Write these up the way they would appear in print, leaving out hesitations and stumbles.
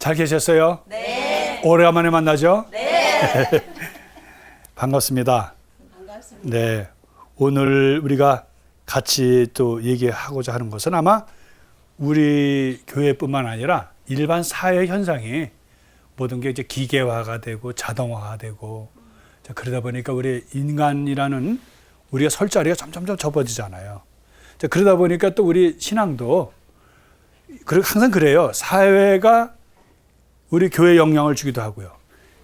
잘 계셨어요? 네. 오래간만에 만나죠? 네. 반갑습니다. 반갑습니다. 네. 오늘 우리가 같이 또 얘기하고자 하는 것은 아마 우리 교회뿐만 아니라 일반 사회 현상이 모든 게 이제 기계화가 되고 자동화가 되고 그러다 보니까 우리 인간이라는 우리가 설 자리가 점점 좁아지잖아요. 그러다 보니까 또 우리 신앙도 그리고 항상 그래요. 사회가 우리 교회에 영향을 주기도 하고요.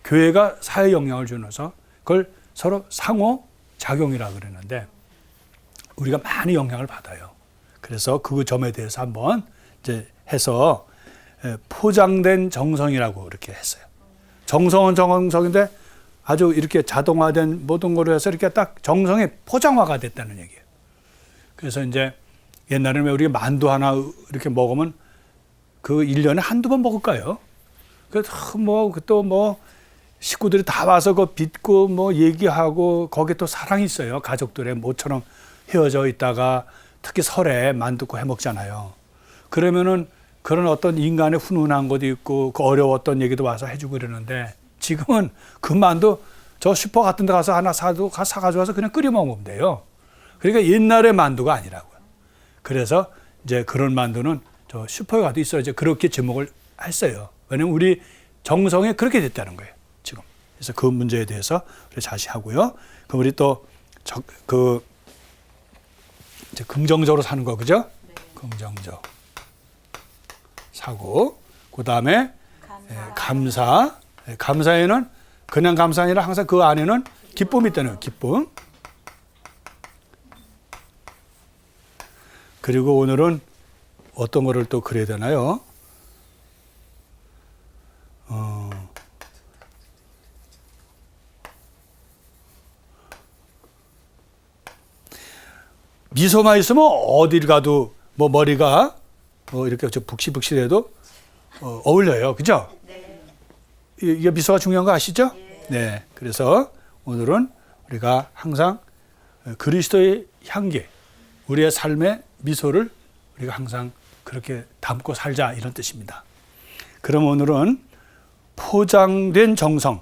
교회가 사회에 영향을 주면서 그걸 서로 상호 작용이라고 그러는데 우리가 많이 영향을 받아요. 그래서 그 점에 대해서 한번 이제 해서 포장된 정성이라고 이렇게 했어요. 정성은 정성인데 아주 이렇게 자동화된 모든 거로 해서 이렇게 딱 정성이 포장화가 됐다는 얘기예요. 그래서 이제 옛날에는 우리가 만두 하나 이렇게 먹으면 그 1년에 한두 번 먹을까요? 또 뭐 식구들이 다 와서 그 빚고 뭐 얘기하고 거기에 또 사랑이 있어요. 가족들의 모처럼 헤어져 있다가 특히 설에 만두고 해 먹잖아요. 그러면은 그런 어떤 인간의 훈훈한 것도 있고 그 어려웠던 얘기도 와서 해주고 그러는데 지금은 그 만두 저 슈퍼 같은 데 가서 하나 사가지고 와서 그냥 끓여 먹으면 돼요. 그러니까 옛날의 만두가 아니라고요. 그래서 이제 그런 만두는 저 슈퍼에 가도 있어야 이제 그렇게 제목을 했어요. 왜냐면 우리 정성이 그렇게 됐다는 거예요, 지금. 그래서 그 문제에 대해서 우리 다시 하고요. 그럼 우리 또 이제 긍정적으로 사는 거, 그죠? 네. 긍정적 사고. 그 다음에 감사. 감사에는 그냥 감사 아니라 항상 그 안에는 기쁨이 있다는 거예요, 기쁨. 그리고 오늘은 어떤 거를 또 그려야 되나요? 미소만 있으면 어딜 가도 뭐 머리가 뭐 이렇게 북실북실해도 어울려요. 그죠? 네. 이게 미소가 중요한 거 아시죠? 네. 그래서 오늘은 우리가 항상 그리스도의 향기, 우리의 삶의 미소를 우리가 항상 그렇게 담고 살자 이런 뜻입니다. 그럼 오늘은 포장된 정성.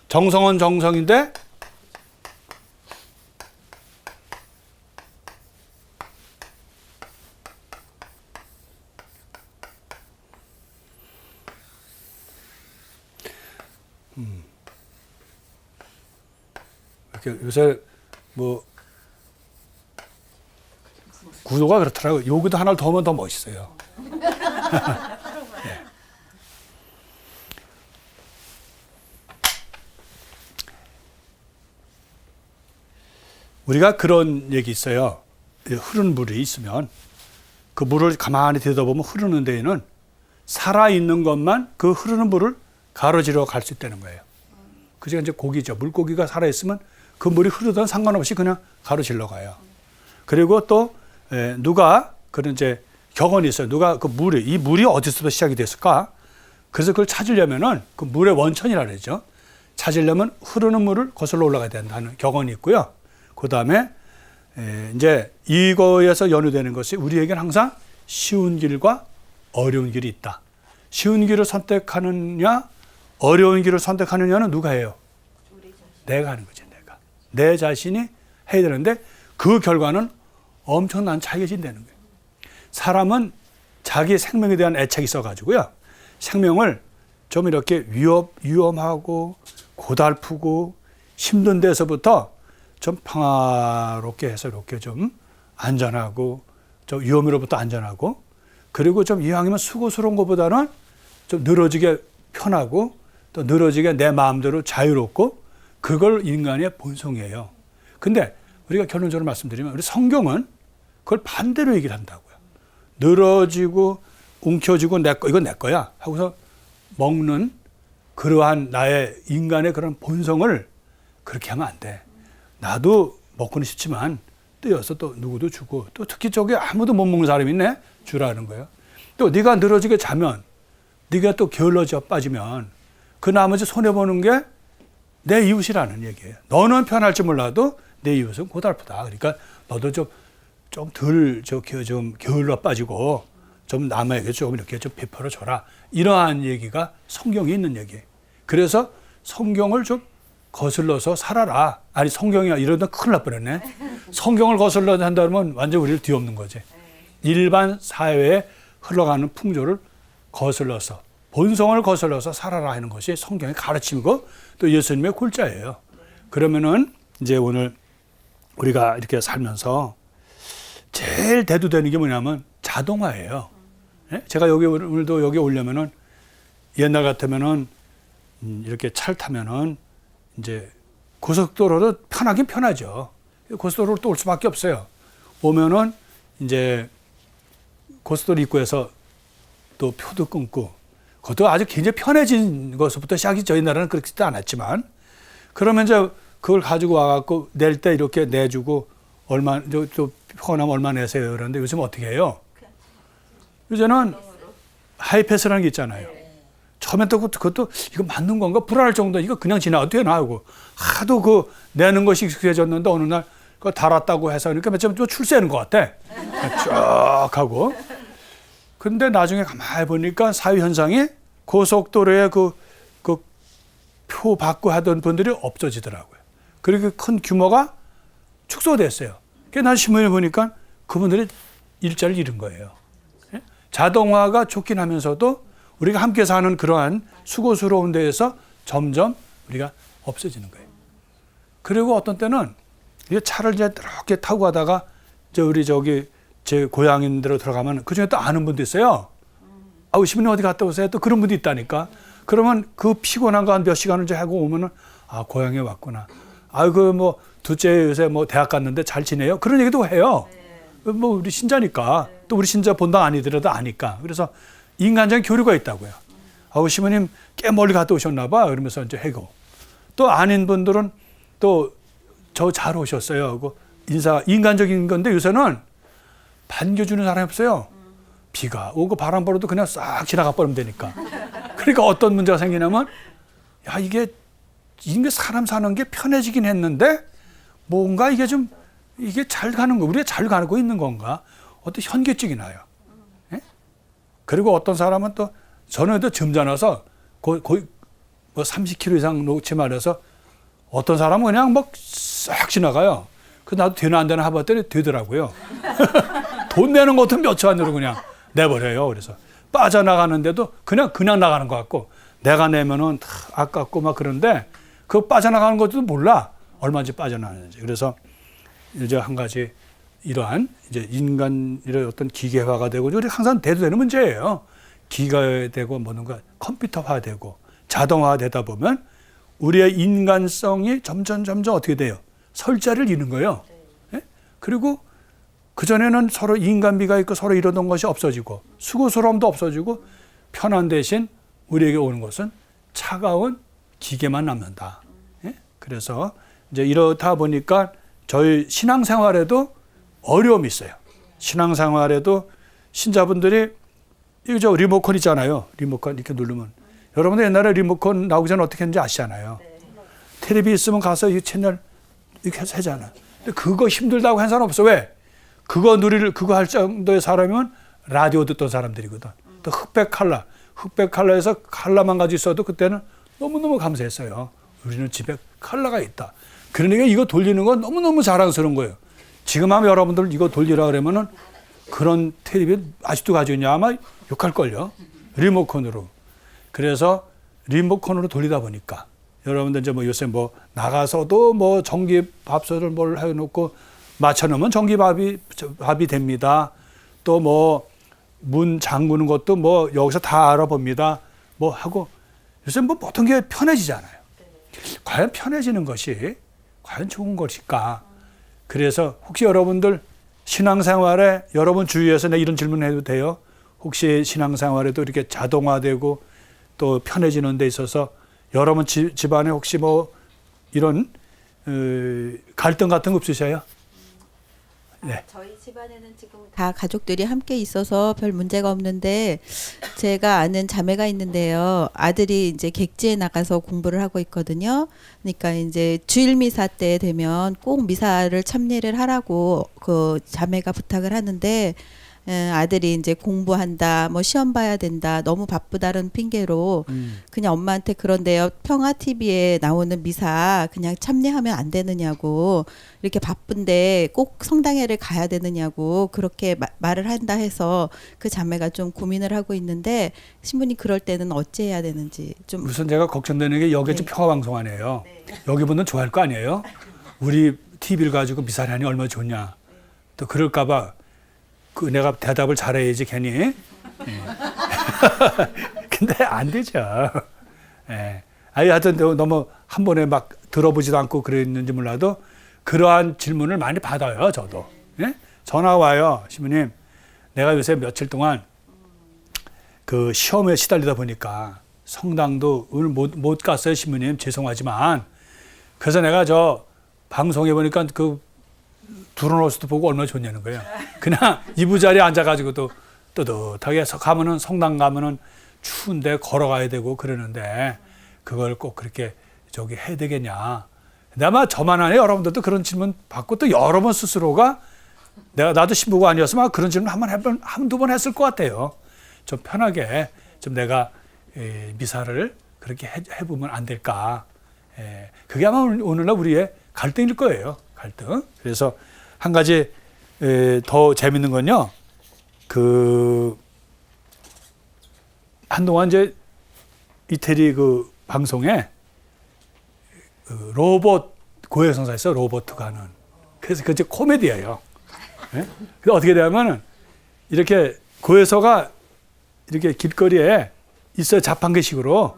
정성은 정성인데 이렇게 요새 뭐 구도가 그렇더라고요. 여기도 하나를 더 하면 더 멋있어요. 네. 우리가 그런 얘기 있어요. 흐르는 물이 있으면 그 물을 가만히 들여다보면 흐르는 데에는 살아있는 것만 그 흐르는 물을 가로지르러 갈 수 있다는 거예요. 그게 이제 고기죠. 물고기가 살아있으면 그 물이 흐르든 상관없이 그냥 가로질러 가요. 그리고 또 누가 그런 이제 격언이 있어요. 누가 이 물이 어디서부터 시작이 됐을까? 그래서 그걸 찾으려면은 그 물의 원천이라 그러죠. 찾으려면 흐르는 물을 거슬러 올라가야 된다는 격언이 있고요. 그 다음에 이제 이거에서 연유되는 것이 우리에게는 항상 쉬운 길과 어려운 길이 있다. 쉬운 길을 선택하느냐, 어려운 길을 선택하느냐는 누가 해요? 내가 하는 거지, 내가. 내 자신이 해야 되는데 그 결과는 엄청난 차이가 진다는 거예요. 사람은 자기 생명에 대한 애착이 있어가지고요. 생명을 좀 이렇게 위험하고 고달프고 힘든 데서부터 좀 평화롭게 해서 이렇게 좀 안전하고 좀 위험으로부터 안전하고 그리고 좀 이왕이면 수고스러운 것보다는 좀 늘어지게 편하고 또 늘어지게 내 마음대로 자유롭고 그걸 인간의 본성이에요. 근데 우리가 결론적으로 말씀드리면 우리 성경은 그걸 반대로 얘기를 한다고요. 늘어지고 움켜쥐고 이건 내 거야 하고서 먹는 그러한 나의 인간의 그런 본성을 그렇게 하면 안 돼. 나도 먹고는 싶지만 뜨여서 또 누구도 주고 또 특히 저기 아무도 못 먹는 사람이 있네 주라는 거예요. 또 네가 늘어지게 자면 네가 또 게을러져 빠지면 그 나머지 손해보는 게 내 이웃이라는 얘기예요. 너는 편할지 몰라도 내 이웃은 고달프다. 그러니까 너도 좀 덜 좀 게을러 빠지고 좀 남에게 조금 이렇게 좀 베풀어 줘라. 이러한 얘기가 성경에 있는 얘기예요. 그래서 성경을 좀 거슬러서 살아라. 아니 성경이 이러다 큰일 날 뻔했네. 성경을 거슬러 한다면 완전 우리를 뒤엎는 거지. 일반 사회에 흘러가는 풍조를 거슬러서 본성을 거슬러서 살아라 하는 것이 성경의 가르침이고 또 예수님의 골자예요. 그러면은 이제 오늘 우리가 이렇게 살면서 제일 대두되는 게 뭐냐면 자동화예요. 예? 제가 여기 오늘도 여기 오려면은 옛날 같으면은 이렇게 차를 타면은 이제 고속도로도 편하긴 편하죠. 고속도로로 또 올 수밖에 없어요. 오면은 이제 고속도로 입구에서 또 표도 끊고 그것도 아주 굉장히 편해진 것부터 시작이 저희 나라는 그렇지도 않았지만 그러면 이제 그걸 가지고 와갖고 낼 때 이렇게 내주고 얼마 또 표가 나면 얼마 내세요. 그런데 요즘 어떻게 해요? 요새는 하이패스라는 게 있잖아요. 처음엔 또 그것도 이거 맞는 건가 불안할 정도 이거 그냥 지나가도 되나 하고 하도 그 내는 것이 익숙해졌는데 어느 날 그거 달았다고 해서 그러니까 몇 점 좀 출세하는 것 같아. 쭉 하고. 근데 나중에 가만히 보니까 사회 현상이 고속도로에 그 표 받고 하던 분들이 없어지더라고요. 그렇게 큰 규모가 축소됐어요. 그래서 난 신문에 보니까 그분들이 일자리를 잃은 거예요. 자동화가 좋긴 하면서도 우리가 함께 사는 그러한 수고스러운 데에서 점점 우리가 없어지는 거예요. 그리고 어떤 때는 이 차를 이제 이렇게 타고 가다가 우리 제 고향인 데로 들어가면 그 중에 또 아는 분도 있어요. 아우, 시부님 어디 갔다 오세요? 또 그런 분도 있다니까. 그러면 그 피곤한 거 한 몇 시간을 이제 하고 오면은 아, 고향에 왔구나. 아, 뭐 둘째 요새 뭐 대학 갔는데 잘 지내요? 그런 얘기도 해요. 뭐 우리 신자니까 또 우리 신자 본당 아니더라도 아니까. 그래서 인간적인 교류가 있다고요. 아우, 시부님 꽤 멀리 갔다 오셨나 봐. 그러면서 이제 해고. 또 아닌 분들은 또 저 잘 오셨어요 하고 인사 인간적인 건데 요새는 반겨주는 사람이 없어요. 비가 오고 바람 불어도 그냥 싹 지나가 버리면 되니까. 그러니까 어떤 문제가 생기냐면 야, 이게 사람 사는 게 편해지긴 했는데 뭔가 이게 잘 가는 거 우리가 잘 가고 있는 건가? 어떤 현기증이 나요. 예? 그리고 어떤 사람은 또 전에도 점잖아서 거의 뭐 30km 이상 놓지 말아서 어떤 사람은 그냥 막 싹 지나가요. 그 나도 되나 안 되나 해봤더니 되더라고요. 돈 내는 것도 몇 초 안으로 그냥 내버려요. 그래서 빠져나가는데도 그냥 나가는 것 같고 내가 내면은 다 아깝고 막 그런데 그 빠져나가는 것도 몰라 얼마인지 빠져나가는지. 그래서 이제 한 가지 이러한 이제 인간의 어떤 기계화가 되고 우리 항상 대두되는 문제예요. 기계화되고 뭔가 컴퓨터화되고 자동화되다 보면 우리의 인간성이 점점 어떻게 돼요? 설 자리를 잃는 거예요. 예? 그리고 그전에는 서로 인간미가 있고 서로 이러던 것이 없어지고 수고스러움도 없어지고 편한 대신 우리에게 오는 것은 차가운 기계만 남는다. 예? 그래서 이제 이렇다 보니까 저희 신앙생활에도 어려움이 있어요. 신앙생활에도 신자분들이 이거 리모컨 있잖아요. 리모컨 이렇게 누르면 여러분들 옛날에 리모컨 나오기 전에 어떻게 했는지 아시잖아요. 텔레비 있으면 가서 이 채널 이렇게 해서 하잖아. 근데 그거 힘들다고 한 사람 없어. 왜? 그거 할 정도의 사람이면 라디오 듣던 사람들이거든. 또 흑백 칼라에서 칼라만 가지고 있어도 그때는 너무너무 감사했어요. 우리는 집에 칼라가 있다. 그러니까 이거 돌리는 건 너무너무 자랑스러운 거예요. 지금 하면 여러분들 이거 돌리라 그러면은 그런 텔레비 아직도 가지고 있냐 아마 욕할걸요. 리모컨으로. 그래서 리모컨으로 돌리다 보니까 여러분들 이제 뭐 요새 뭐 나가서도 뭐 전기밥솥을 뭘 해놓고 맞춰놓으면 전기밥이 됩니다. 또 뭐 문 잠그는 것도 뭐 여기서 다 알아봅니다. 뭐 하고 요새 뭐 모든 게 편해지잖아요. 과연 편해지는 것이 과연 좋은 것일까? 그래서 혹시 여러분들 신앙생활에 여러분 주위에서 내가 이런 질문 해도 돼요? 혹시 신앙생활에도 이렇게 자동화되고 또 편해지는 데 있어서 여러분 집안에 혹시 뭐 이런 갈등 같은 거 없으셔요? 네. 저희 집안에는 지금 다 가족들이 함께 있어서 별 문제가 없는데 제가 아는 자매가 있는데요. 아들이 이제 객지에 나가서 공부를 하고 있거든요. 그러니까 이제 주일 미사 때 되면 꼭 미사를 참여를 하라고 그 자매가 부탁을 하는데 아들이 이제 공부한다, 뭐 시험 봐야 된다, 너무 바쁘다는 핑계로 그냥 엄마한테 그런데요. 평화 TV에 나오는 미사 그냥 참여하면 안 되느냐고 이렇게 바쁜데 꼭 성당회를 가야 되느냐고 그렇게 말을 한다 해서 그 자매가 좀 고민을 하고 있는데 신부님 그럴 때는 어찌해야 되는지 좀 우선 제가 걱정되는 게 여기 네. 지금 평화방송 아니에요. 여기 분들 좋아할 거 아니에요? 우리 TV를 가지고 미사를 하니 얼마나 좋냐. 또 그럴까봐 그 내가 대답을 잘해야지 괜히. 예. 근데 안 되죠. 예. 아니 하여튼 너무 한 번에 막 들어보지도 않고 그랬는지 몰라도 그러한 질문을 많이 받아요. 저도. 예? 전화 와요. 신부님 내가 요새 며칠 동안 그 시험에 시달리다 보니까 성당도 오늘 못 갔어요. 신부님 죄송하지만 그래서 내가 저 방송에 보니까 그 두런호수도 보고 얼마나 좋냐는 거예요. 그냥 이부자리에 앉아가지고도 뜨뜻하게 가면은 성당 가면은 추운데 걸어가야 되고 그러는데 그걸 꼭 그렇게 저기 해야 되겠냐. 근데 아마 저만 아니에요. 여러분들도 그런 질문 받고 또 여러 번 스스로가 나도 신부가 아니었으면 그런 질문 한두 번 했을 것 같아요. 좀 편하게 좀 내가 미사를 그렇게 해보면 안 될까. 그게 아마 오늘날 우리의 갈등일 거예요. 갈등. 그래서 한 가지 더 재밌는 건요. 그 한동안 이제 이태리 그 방송에 그 로봇 고해성사에서 로봇가 하는 그래서 그 이제 코미디예요. 예? 근데 어떻게 되냐면은 이렇게 고해서가 이렇게 길거리에 있어요. 자판기식으로.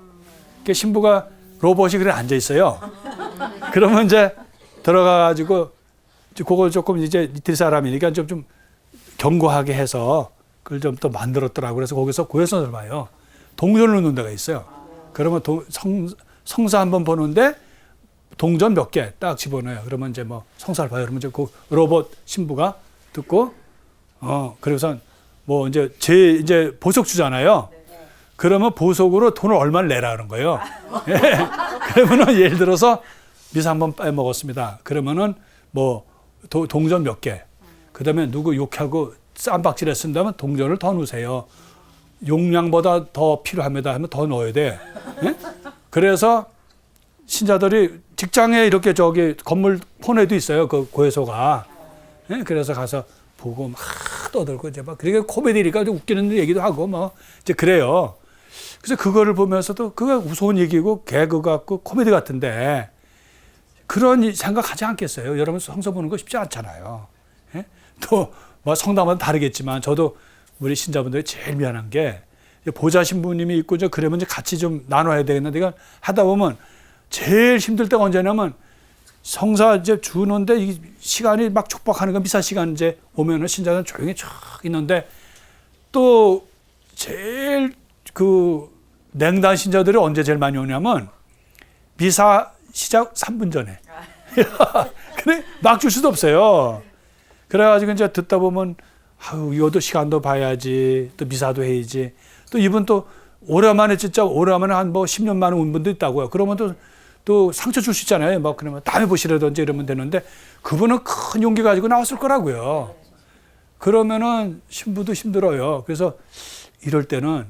그러니까 신부가 로봇이 그래 앉아 있어요. 그러면 이제 들어가가지고 그걸 조금 이제 이태리 사람이니까 좀 견고하게 해서 그걸 좀 또 만들었더라고요. 그래서 거기서 고해성사를 봐요. 동전을 넣는 데가 있어요. 그러면 성사 한번 보는데 동전 몇 개 딱 집어넣어요. 그러면 이제 뭐 성사를 봐요. 그러면 이제 그 로봇 신부가 듣고 그래서 뭐 이제 이제 보석 주잖아요. 그러면 보석으로 돈을 얼마를 내라 그런 거예요. 예. 그러면은 예를 들어서 미사 한번 빼먹었습니다. 그러면은 뭐 동전 몇 개. 그다음에 누구 욕하고 쌈박질에 쓴다면 동전을 더 넣으세요. 용량보다 더 필요합니다 하면 더 넣어야 돼. 예? 그래서 신자들이 직장에 이렇게 저기 건물 폰에도 있어요. 그 고해소가. 예? 그래서 가서 보고 막 떠들고 이제 막 그게 코미디니까 좀 웃기는 얘기도 하고 뭐 이제 그래요. 그래서 그거를 보면서도 그거 우스운 얘기고 개그 같고 코미디 같은데 그런 생각하지 않겠어요? 여러분 성서 보는 거 쉽지 않잖아요. 예? 또 뭐 성당마다 다르겠지만 저도 우리 신자분들이 제일 미안한 게 보좌 신부님이 있고 이제 그러면 이제 같이 좀 나눠야 되겠는데 이거 하다 보면 제일 힘들 때가 언제냐면 성사 이제 주는데 이 시간이 막 촉박하는 거 미사 시간 이제 오면은 신자는 조용히 쫙 있는데 또 제일 그 냉담 신자들이 언제 제일 많이 오냐면 미사 시작 3분 전에. 근데 막 줄 수도 없어요. 그래가지고 이제 듣다 보면 아유 이것도 시간도 봐야지 또 미사도 해야지 또 이분 또 오래만에 진짜 오래만에 한 뭐 10년 만에 온 분도 있다고요. 그러면 또 상처 줄 수 있잖아요. 막 그러면 다음에 보시라든지 이러면 되는데 그분은 큰 용기 가지고 나왔을 거라고요. 그러면은 신부도 힘들어요. 그래서 이럴 때는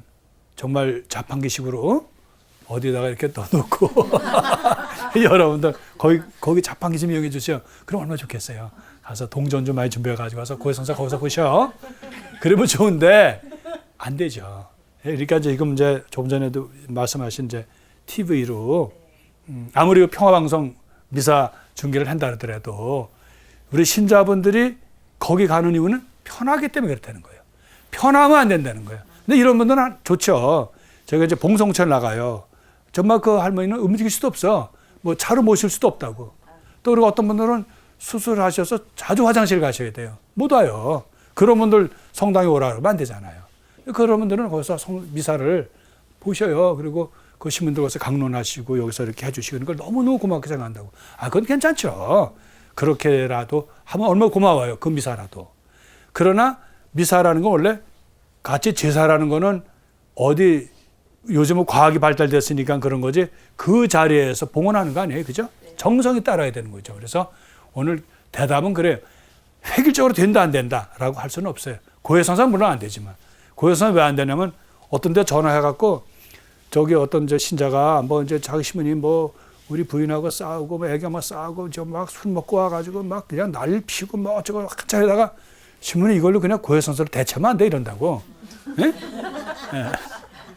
정말 자판기식으로 어디다가 이렇게 넣어놓고 여러분들 거기 자판기 좀 이용해 주세요. 그럼 얼마나 좋겠어요. 가서 동전 좀 많이 준비해 가지고 와서 고해성사 거기서 보셔. 그러면 좋은데 안 되죠. 그러니까 지금 이제 조금 전에도 말씀하신 이제 TV로 아무리 평화방송 미사 중계를 한다 하더라도 우리 신자분들이 거기 가는 이유는 편하기 때문에 그렇다는 거예요. 편하면 안 된다는 거예요. 근데 이런 분들은 좋죠. 저희가 이제 봉송천 나가요. 정말 그 할머니는 움직일 수도 없어. 뭐 차로 모실 수도 없다고. 또 그리고 어떤 분들은 수술하셔서 자주 화장실 가셔야 돼요. 못 와요. 그런 분들 성당에 오라 그러면 안 되잖아요. 그런 분들은 거기서 미사를 보셔요. 그리고 그 시민들 가서 강론하시고 여기서 이렇게 해주시고 그걸 너무너무 고맙게 생각한다고. 그건 괜찮죠. 그렇게라도 하면 얼마나 고마워요. 그 미사라도. 그러나 미사라는 건 원래 같이 제사라는 거는 어디 요즘은 과학이 발달됐으니까 그런 거지 그 자리에서 봉헌하는 거 아니에요. 그죠? 정성이 따라야 되는 거죠. 그래서 오늘 대답은 그래요. 획일적으로 된다 안 된다라고 할 수는 없어요. 고해성사는 물론 안 되지만 고해성사는 왜 안 되냐면 어떤 데 전화해갖고 저기 어떤 저 신자가 뭐 이제 자기 시민이 뭐 우리 부인하고 싸우고 뭐 애기하고 싸우고 저 막 술 먹고 와가지고 막 그냥 난리 피고 뭐 어쩌고 한참 하다가 신문이 이걸로 그냥 고해성사를 대체하면 안 돼 이런다고. 예? 예.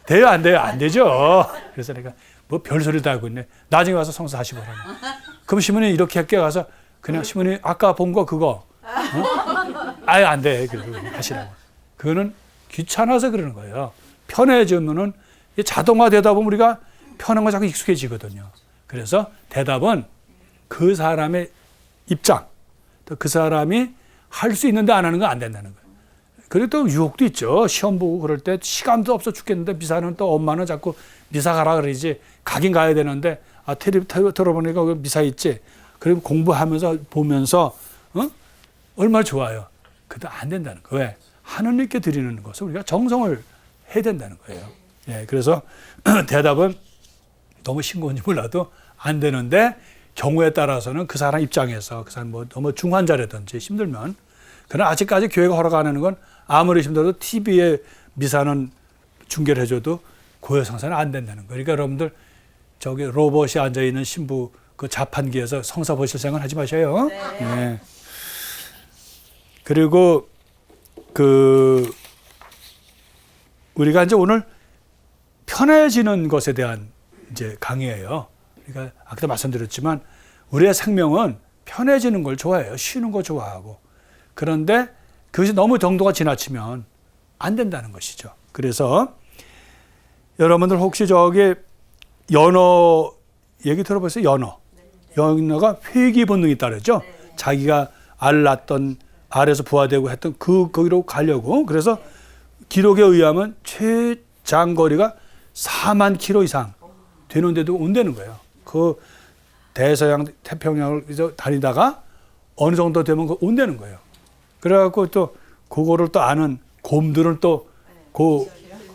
돼요 안 돼요? 안 되죠. 그래서 내가 뭐 별소리를 다 하고 있네. 나중에 와서 성사하시고 그러네. 그럼 신문이 이렇게 할게 가서 그냥 신문이 아까 본 거 그거 아예 안 돼. 그러고 하시라고. 그거는 귀찮아서 그러는 거예요. 편해지면은 자동화되다 보면 우리가 편한 거 자꾸 익숙해지거든요. 그래서 대답은 그 사람의 입장, 또 그 사람이 할 수 있는데 안 하는 건 안 된다는 거예요. 그리고 또 유혹도 있죠. 시험 보고 그럴 때 시간도 없어 죽겠는데 미사는 또 엄마는 자꾸 미사 가라 그러지. 가긴 가야 되는데 텔레비 들어보니까 미사 있지. 그리고 공부하면서 보면서 얼마나 좋아요. 그래도 안 된다는 거예요. 왜? 하느님께 드리는 것을 우리가 정성을 해야 된다는 거예요. 예, 그래서 대답은 너무 싱거운지 몰라도 안 되는데 경우에 따라서는 그 사람 입장에서 그 사람 뭐 너무 중환자라든지 힘들면 그러나 아직까지 교회가 허락 안 하는 건 아무리 힘들어도 TV에 미사는 중계를 해줘도 고해성사는 안 된다는 거예요. 그러니까 여러분들 저기 로봇이 앉아있는 신부 그 자판기에서 성사 보실 생각은 하지 마셔요. 네. 네. 그리고 우리가 이제 오늘 편해지는 것에 대한 이제 강의예요. 그러니까 아까도 말씀드렸지만 우리의 생명은 편해지는 걸 좋아해요. 쉬는 거 좋아하고. 그런데 그것이 너무 정도가 지나치면 안 된다는 것이죠. 그래서 여러분들 혹시 저기 연어 얘기 들어보세요. 연어가 회귀 본능이 있다 그랬죠. 자기가 알 낳던 알에서 부화되고 했던 거기로 가려고. 그래서 기록에 의하면 최장거리가 4만 킬로 이상 되는데도 온다는 거예요. 그 대서양 태평양을 다니다가 어느 정도 되면 온다는 거예요. 그래갖고 또 그거를 또 아는 곰들을 또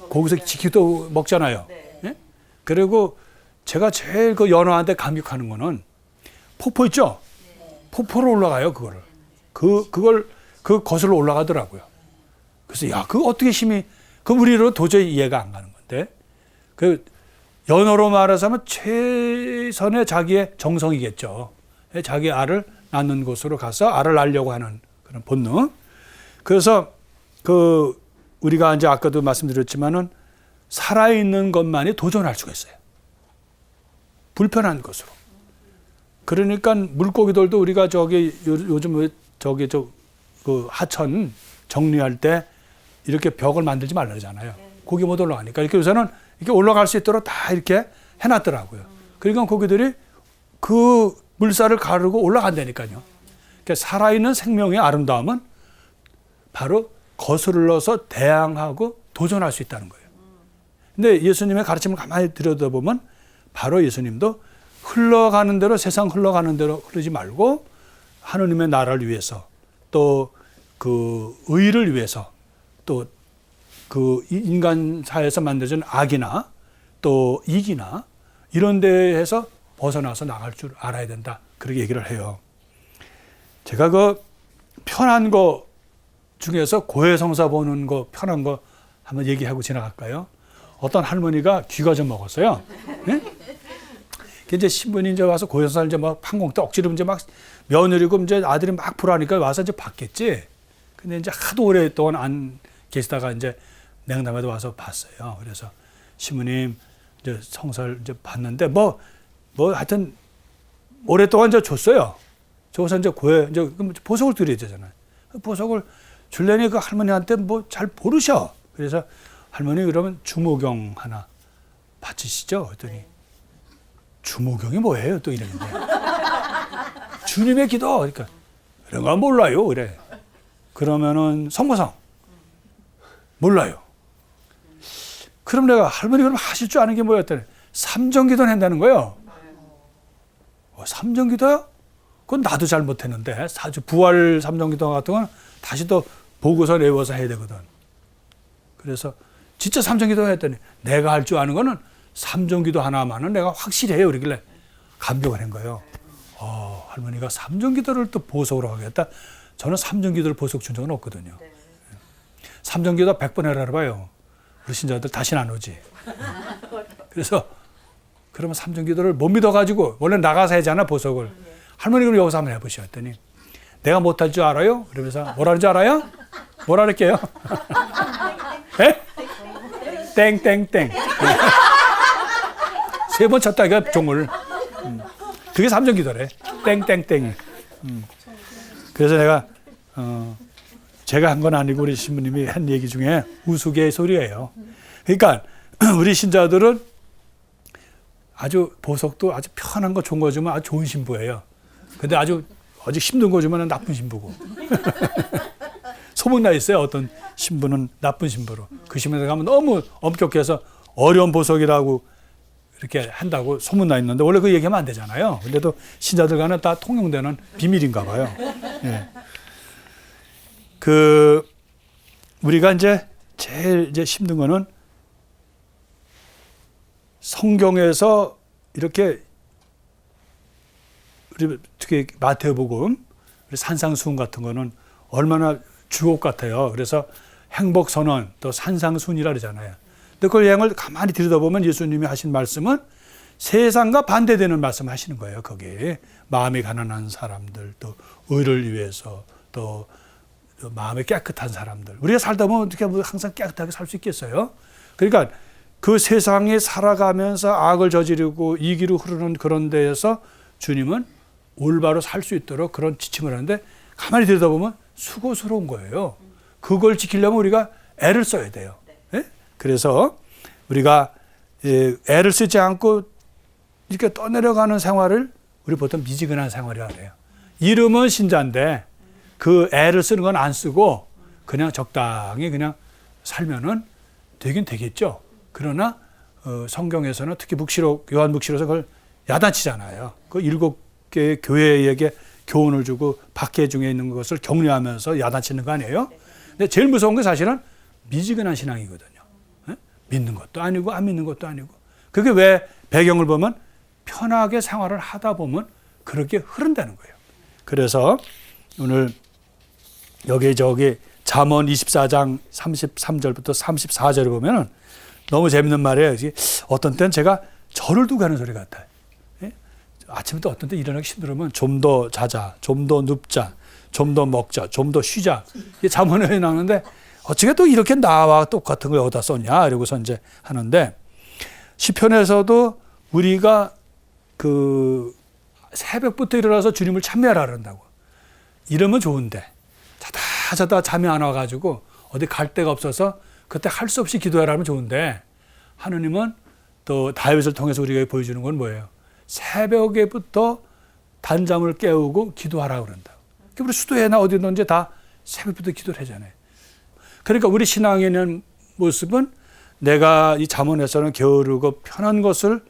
거기서 지키고 또 먹잖아요. 예? 그리고 제가 제일 그 연어한테 감격하는 거는 폭포 있죠? 폭포로 올라가요, 그거를. 그 거슬러 올라가더라고요. 그래서 야, 그거 어떻게 힘이, 그 우리로 도저히 이해가 안 가는 건데. 그 연어로 말하자면 최선의 자기의 정성이겠죠. 자기 알을 낳는 곳으로 가서 알을 낳으려고 하는 그런 본능. 그래서 우리가 이제 아까도 말씀드렸지만은 살아있는 것만이 도전할 수가 있어요. 불편한 것으로. 그러니까 물고기들도 우리가 요즘 그 하천 정리할 때 이렇게 벽을 만들지 말라잖아요. 고기 못 올라가니까. 이렇게 우선은 이렇게 올라갈 수 있도록 다 이렇게 해놨더라고요. 그러니까 고기들이 그 물살을 가르고 올라간다니까요. 그러니까 살아있는 생명의 아름다움은 바로 거슬러서 대항하고 도전할 수 있다는 거예요. 근데 예수님의 가르침을 가만히 들여다보면 바로 예수님도 흘러가는 대로 세상 흘러가는 대로 흐르지 말고 하느님의 나라를 위해서 또 그 의를 위해서 또 그 인간 사회에서 만들어진 악이나 또 이기나 이런 데에서 벗어나서 나갈 줄 알아야 된다. 그렇게 얘기를 해요. 제가 그 편한 거 중에서 고해성사 보는 거 편한 거 한번 얘기하고 지나갈까요? 어떤 할머니가 귀가 좀 먹었어요. 네? 이제 신부님 이제 와서 고해성사를 이제 막 판공 때 억지로 이제 막 며느리고 이제 아들이 막 불하니까 와서 이제 봤겠지. 근데 이제 하도 오랫동안 안 계시다가 이제 냉담에도 와서 봤어요. 그래서 신부님 이제 성사를 이제 봤는데 뭐 하여튼 오랫동안 이제 줬어요. 저기서 이제 이제 보석을 드려야 되잖아요. 보석을 줄래니 그 할머니한테 뭐 잘 모르셔. 그래서 할머니 그러면 주모경 하나 바치시죠? 그랬더니 주모경이 뭐예요? 또 이러는데 주님의 기도. 그러니까 그런 건 몰라요. 그래. 그러면은 성모상 몰라요. 그럼 내가 할머니 그럼 하실 줄 아는 게 뭐였더니 삼정기도는 한다는 거예요. 삼정기도야? 그건 나도 잘 못했는데 부활 삼정기도 같은 건 다시 또 보고서 외워서 해야 되거든. 그래서 진짜 삼정기도 했더니 내가 할 줄 아는 거는 삼정기도 하나만은 내가 확실히 해요. 그러길래 감격을 한 거예요. 할머니가 삼정기도를 또 보석으로 하겠다. 저는 삼정기도를 보석 준 적은 없거든요. 삼정기도 100번 해라 봐요. 우리 신자들 다시는 안 오지. 그래서 그러면 삼정기도를 못 믿어가지고 원래 나가서 하잖아 보석을. 할머니 그럼 여기서 한번 해보시오 했더니 내가 못할 줄 알아요? 그러면서 뭐라는 줄 알아요? 뭐라 그럴게요? 에? 땡땡땡. 세 번 쳤다 이거 종을. 그게 삼정기도래. 땡땡땡이. 그래서 내가 제가 한 건 아니고 우리 신부님이 한 얘기 중에 우스갯소리예요. 그러니까 우리 신자들은 아주 보석도 아주 편한 거 좋은 거 주면 아주 좋은 신부예요. 근데 아주 힘든 거 주면 나쁜 신부고. 소문나 있어요. 어떤 신부는 나쁜 신부로. 그 신부에 가면 너무 엄격해서 어려운 보석이라고 이렇게 한다고 소문나 있는데 원래 그 얘기하면 안 되잖아요. 근데도 신자들 간에 다 통용되는 비밀인가 봐요. 예. 우리가 이제 제일 힘든 거는 성경에서 이렇게 우리 특히 마태복음, 우리 산상수훈 같은 거는 얼마나 주옥 같아요. 그래서 행복선언 또 산상수훈이라 그러잖아요. 근데 그 내용을 가만히 들여다보면 예수님이 하신 말씀은 세상과 반대되는 말씀 하시는 거예요. 거기에 마음이 가난한 사람들, 또 의를 위해서, 또 마음이 깨끗한 사람들. 우리가 살다 보면 어떻게 항상 깨끗하게 살 수 있겠어요? 그러니까 그 세상에 살아가면서 악을 저지르고 이기로 흐르는 그런 데에서 주님은 올바로 살 수 있도록 그런 지침을 하는데 가만히 들여다보면 수고스러운 거예요. 그걸 지키려면 우리가 애를 써야 돼요. 예? 그래서 우리가 애를 쓰지 않고 이렇게 떠내려가는 생활을 우리 보통 미지근한 생활이라고 해요. 이름은 신자인데 그 애를 쓰는 건 안 쓰고 그냥 적당히 그냥 살면은 되긴 되겠죠. 그러나 성경에서는 특히 묵시록, 요한묵시록에서 그걸 야단치잖아요. 그 7개의 교회에게 교훈을 주고 박해 중에 있는 것을 격려하면서 야단치는 거 아니에요? 근데 제일 무서운 게 사실은 미지근한 신앙이거든요. 네? 믿는 것도 아니고 안 믿는 것도 아니고. 그게 왜 배경을 보면 편하게 생활을 하다 보면 그렇게 흐른다는 거예요. 그래서 오늘 여기 잠언 24장 33절부터 34절을 보면은 너무 재밌는 말이에요. 어떤 때는 제가 절을 두고 하는 소리 같아요. 예? 아침부터 어떤 때 일어나기 힘들으면 좀 더 자자, 좀 더 눕자, 좀 더 먹자, 좀 더 쉬자. 이게 잠언에 나오는데 어떻게 또 이렇게 나와 똑같은 걸 여기다 썼냐 이러고서 이제 하는데 시편에서도 우리가 그 새벽부터 일어나서 주님을 찬미하라 그런다고. 이러면 좋은데 자다 잠이 안 와가지고 어디 갈 데가 없어서 그때 할 수 없이 기도하라면 좋은데 하느님은 또 다윗을 통해서 우리가 보여주는 건 뭐예요? 새벽에부터 단잠을 깨우고 기도하라고 그런다. 우리 수도에나 어디든지 다 새벽부터 기도를 하잖아요. 그러니까 우리 신앙에 있는 모습은 내가 이 잠언에서는 게으르고 편한 것을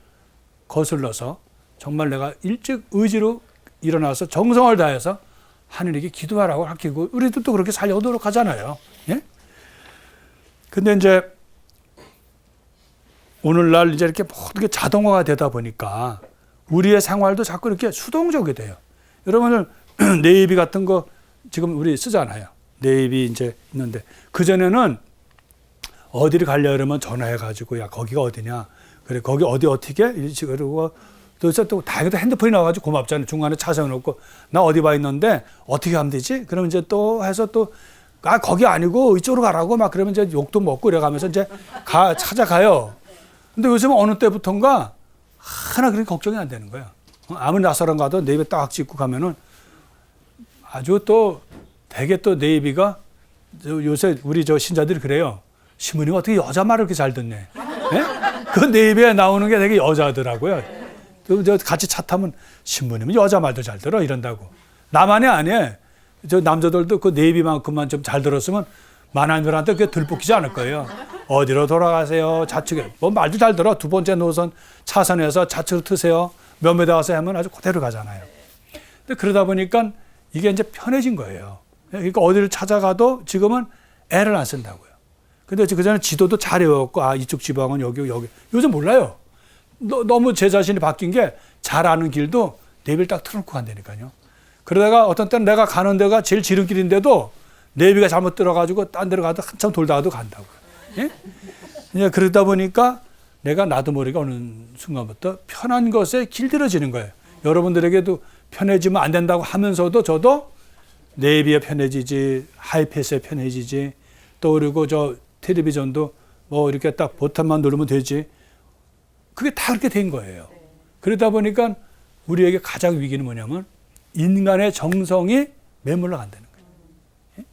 거슬러서 정말 내가 일찍 의지로 일어나서 정성을 다해서 하느님께 기도하라고 하키고 우리도 또 그렇게 살려오도록 하잖아요. 예? 근데 이제 오늘날 이제 이렇게 모든 게 자동화가 되다 보니까 우리의 생활도 자꾸 이렇게 수동적이 돼요. 여러분들 네이비 같은 거 지금 우리 쓰잖아요. 네이비 이제 있는데 그전에는 어디를 가려 그러면 전화해가지고 야 거기가 어디냐 그래 거기 어디 어떻게 그러고 또 다행히도 핸드폰이 나와가지고 고맙잖아요. 중간에 차 세워놓고 나 어디 봐 있는데 어떻게 하면 되지? 그러면 이제 또 해서 또 거기 아니고 이쪽으로 가라고 막 그러면 이제 욕도 먹고 이래가면서 이제 찾아가요. 근데 요즘은 어느 때부턴가 하나 그렇게 걱정이 안 되는 거예요. 아무리 낯설은 가도 네이비 딱 찍고 가면은 아주 또 되게 또 네이비가 요새 우리 저 신자들이 그래요. 신부님 어떻게 여자 말을 이렇게 잘 듣네. 네? 그 네이비에 나오는 게 되게 여자더라고요. 저 같이 차 타면 신부님은 여자 말도 잘 들어 이런다고. 나만이 아니에요. 저 남자들도 그 네이비만큼만 좀 잘 들었으면 만화인들한테 그게 들볶이지 않을 거예요. 어디로 돌아가세요? 좌측에. 뭐 말도 잘 들어. 두 번째 노선 차선에서 좌측으로 트세요. 몇 미터 가세요 하면 아주 그대로 가잖아요. 근데 그러다 보니까 이게 이제 편해진 거예요. 그러니까 어디를 찾아가도 지금은 애를 안 쓴다고요. 근데 그전에 지도도 잘 외웠고 이쪽 지방은 여기. 요즘 몰라요. 너무 제 자신이 바뀐 게 잘 아는 길도 네이비를 딱 틀어놓고 간다니까요. 그러다가 어떤 때는 내가 가는 데가 제일 지름길인데도 내비가 잘못 들어가지고 딴 데로 가도 한참 돌다가도 간다고요. 예? 이제 그러다 보니까 내가 나도 모르게 어느 순간부터 편한 것에 길들여지는 거예요. 여러분들에게도 편해지면 안 된다고 하면서도 저도 내비에 편해지지, 하이패스에 편해지지, 또 그리고 저 텔레비전도 뭐 이렇게 딱 버튼만 누르면 되지. 그게 다 그렇게 된 거예요. 그러다 보니까 우리에게 가장 위기는 뭐냐면 인간의 정성이 매몰러 간다는 거예요. 예?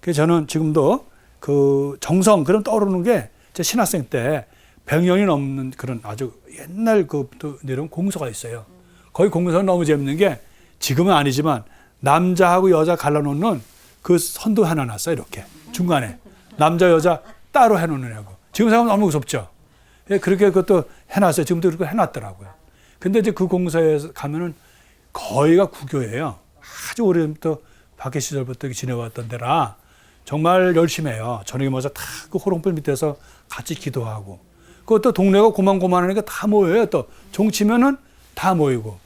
그래서 저는 지금도 그 정성, 그런 떠오르는 게 제 신학생 때 100년이 넘는 그런 아주 옛날 그 내려온 공서가 있어요. 거기 공서는 너무 재밌는 게 지금은 아니지만 남자하고 여자 갈라놓는 그 선도 하나 놨어요. 이렇게 중간에 남자 여자 따로 해놓느냐고. 지금 생각하면 너무 무섭죠. 예, 그렇게 그것도 해놨어요. 지금도 그렇게 해놨더라고요. 근데 이제 그 공서에 가면은 거의가 구교예요. 아주 오래부터 박해 시절부터 지내왔던 데라 정말 열심히 해요. 저녁에 모여서 다 그 호롱불 밑에서 같이 기도하고. 그것도 동네가 고만고만하니까 다 모여요. 또 종치면은 다 모이고.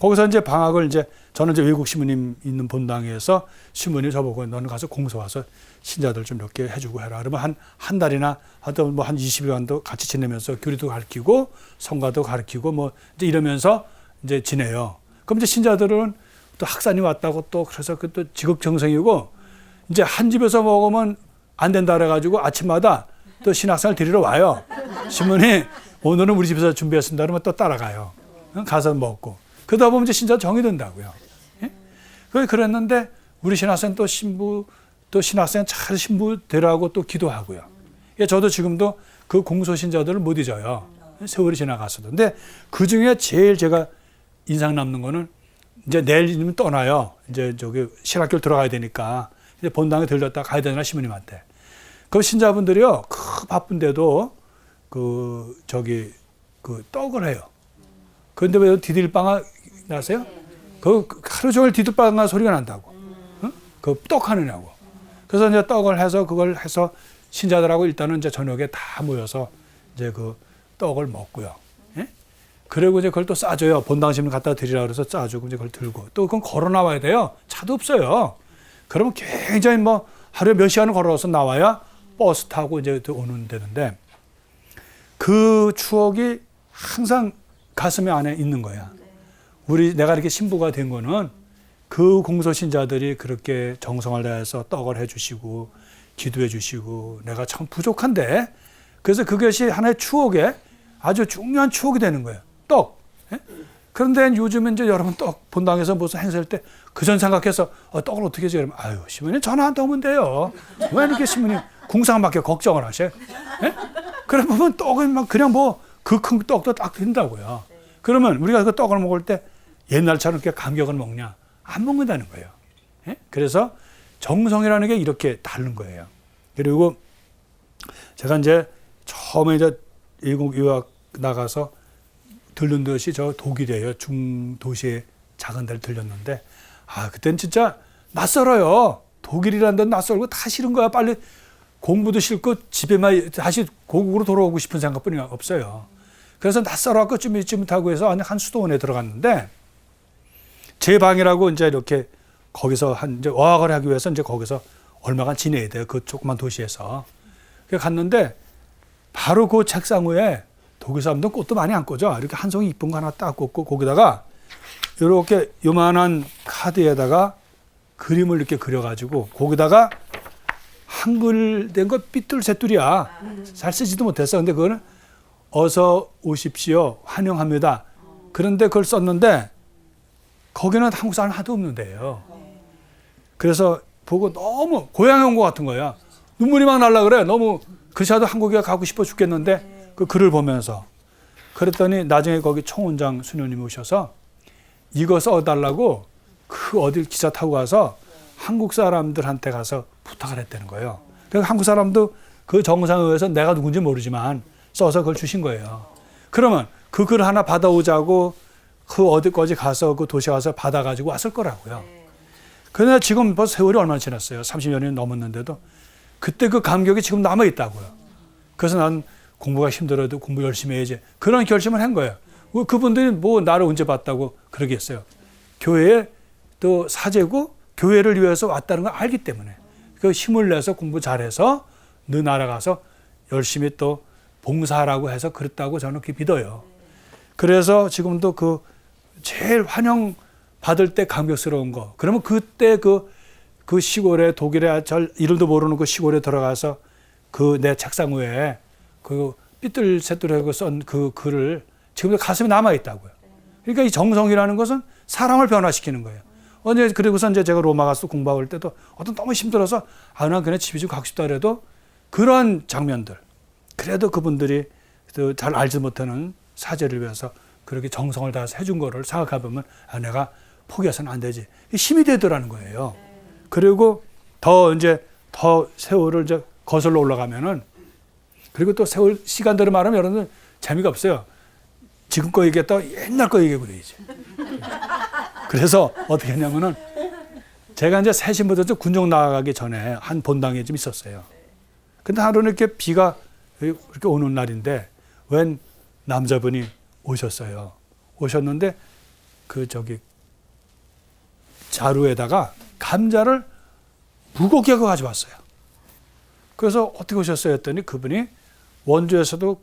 거기서 이제 방학을 이제 저는 이제 외국 신부님 있는 본당에서 신부님 저보고 너는 가서 공서 와서 신자들 좀 몇 개 해주고 해라. 그러면 한 달이나 하여튼 뭐 한 20일간도 같이 지내면서 교리도 가르치고 성가도 가르치고 뭐 이제 이러면서 이제 지내요. 그럼 이제 신자들은 또 학산이 왔다고 또 그래서 그 또 지극정성이고 이제 한 집에서 먹으면 안 된다 그래가지고 아침마다 또 신학생을 데리러 와요. 신부님 오늘은 우리 집에서 준비했습니다. 그러면 또 따라가요. 가서 먹고. 그러다 보면 이제 신자 정이 든다고요. 예? 그랬는데 우리 신학생 또 신부 또 신학생 잘 신부 되라고 또 기도하고요. 예, 저도 지금도 그 공소 신자들을 못 잊어요. 세월이 지나갔어도. 근데 그 중에 제일 제가 인상 남는 거는 이제 내일이면 떠나요. 이제 저기 신학교를 들어가야 되니까 이제 본당에 들렸다 가야 되나 신부님한테. 그 신자분들이요, 그 바쁜데도 그 떡을 해요. 그런데 왜 디딜빵아 나세요? 그 하루 종일 디딜빵아 소리가 난다고. 응? 그 떡 하느냐고. 그래서 이제 떡을 해서 그걸 해서 신자들하고 일단은 이제 저녁에 다 모여서 이제 그 떡을 먹고요. 예? 그리고 이제 그걸 또 싸줘요. 본당심을 갖다 드리라 그래서 싸주고 이제 그걸 들고 또 그건 걸어 나와야 돼요. 차도 없어요. 그러면 굉장히 뭐 하루에 몇 시간을 걸어서 나와야 버스 타고 이제 오는 데는데 그 추억이 항상 가슴에 안에 있는 거야. 내가 이렇게 신부가 된 거는 그 공소신자들이 그렇게 정성을 다해서 떡을 해주시고 기도해 주시고 내가 참 부족한데 그래서 그것이 하나의 추억에 아주 중요한 추억이 되는 거예요. 떡. 예? 그런데 요즘은 이제 여러분 떡 본당에서 무슨 행사할 때 그전 생각해서 떡을 어떻게 하지? 그러면 아유 신부님 전화 한 통 오면 돼요. 왜 이렇게 신부님 궁상맞게 걱정을 하셔? 예? 그래 보면 떡은 막 그냥 뭐 그 큰 떡도 딱 된다고요. 그러면 우리가 그 떡을 먹을 때 옛날처럼 이렇게 감격을 먹냐? 안 먹는다는 거예요. 예? 그래서 정성이라는 게 이렇게 다른 거예요. 그리고 제가 이제 처음에 이제 외국 유학 나가서 들른 곳이 저 독일이에요. 중도시의 작은 데를 들렸는데 그땐 진짜 낯설어요. 독일이라는 데는 낯설고 다 싫은 거야. 빨리 공부도 싫고 집에만 다시 고국으로 돌아오고 싶은 생각뿐이 없어요. 그래서 낯설어갖고 쭈밋쭈밋하고 해서 한 수도원에 들어갔는데 제 방이라고 이제 이렇게 거기서 이제 어학을 하기 위해서 이제 거기서 얼마간 지내야 돼요. 그 조그만 도시에서. 그래서 갔는데 바로 그 책상 위에 독일 사람들은 꽃도 많이 안 꽂아. 이렇게 한 송이 이쁜 거 하나 딱 꽂고 거기다가 이렇게 요만한 카드에다가 그림을 이렇게 그려가지고 거기다가 한글된 거 삐뚤새뚤이야. 잘 쓰지도 못했어. 근데 그거는 어서 오십시오. 환영합니다. 그런데 그걸 썼는데 거기는 한국 사람 하나도 없는데요. 그래서 보고 너무 고향에 온 것 같은 거야. 눈물이 막 날라 그래. 너무 그저도 한국에 가고 싶어 죽겠는데 그 글을 보면서 그랬더니 나중에 거기 총원장 수녀님이 오셔서 이거 써달라고 그 어딜 기차 타고 가서 한국 사람들한테 가서 부탁을 했다는 거예요. 그래서 한국 사람도 그 정상에 의해서 내가 누군지 모르지만 써서 그걸 주신 거예요. 그러면 그 글 하나 받아오자고 그 어디까지 가서 그 도시 가서 받아가지고 왔을 거라고요. 그런데 지금 벌써 세월이 얼마나 지났어요. 30년이 넘었는데도 그때 그 감격이 지금 남아있다고요. 그래서 난 공부가 힘들어도 공부 열심히 해야지. 그런 결심을 한 거예요. 그분들이 뭐 나를 언제 봤다고 그러겠어요. 교회에 또 사제고 교회를 위해서 왔다는 걸 알기 때문에. 그 힘을 내서 공부 잘해서 너 나라가서 열심히 또 봉사하라고 해서 그랬다고 저는 그렇게 믿어요. 그래서 지금도 그 제일 환영 받을 때 감격스러운 거. 그러면 그때 그 시골에 독일에 잘 이름도 모르는 그 시골에 들어가서 그 내 책상 위에 그 삐뚤새뚤하고 쓴 그 글을 지금도 가슴에 남아 있다고요. 그러니까 이 정성이라는 것은 사람을 변화시키는 거예요. 언제 그리고서 이제 제가 로마 가서 공부할 때도 어떤 너무 힘들어서 난 그냥 집에 좀 가고 싶다 그래도 그런 장면들 그래도 그분들이 잘 알지 못하는 사제를 위해서 그렇게 정성을 다해서 해준 거를 생각해보면 내가 포기해서는 안 되지. 힘이 되더라는 거예요. 그리고 더 세월을 이제 거슬러 올라가면은 그리고 또 세월 시간대로 말하면 여러분들 재미가 없어요. 지금 거 얘기했다가 옛날 거 얘기하고 그래야지. 그래서 어떻게 했냐면은 제가 이제 세신부터 군종 나가기 전에 한 본당에 좀 있었어요. 근데 하루는 이렇게 비가 이렇게 오는 날인데 웬 남자분이 오셨어요. 오셨는데 자루에다가 감자를 무겁게 가져왔어요. 그래서 어떻게 오셨어요 했더니 그분이 원주에서도